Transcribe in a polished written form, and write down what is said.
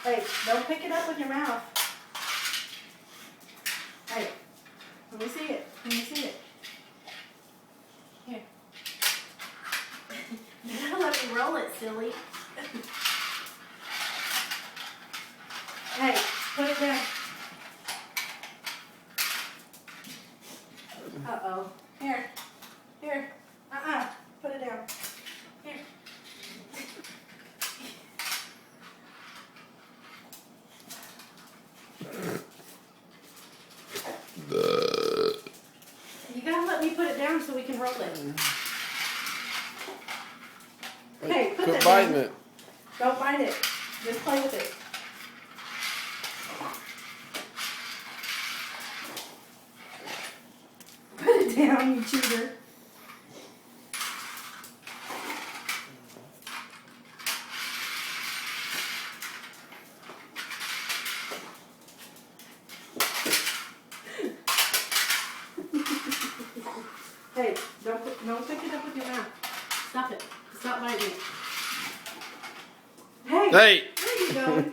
Hey, don't pick it up with your mouth. Hey, let me see it. Let me see it. Here. You gotta let me roll it, silly. Hey, put it down. Uh-oh. Here. Here. Put it down. Here. You gotta let me put it down so we can roll it. Hey, put Quit that biting down. it. Don't bite it. Just play with it. Put it down, you cheater. Hey, don't pick it up with your mouth. Stop it. Stop biting it. Hey! Hey! Where are you going?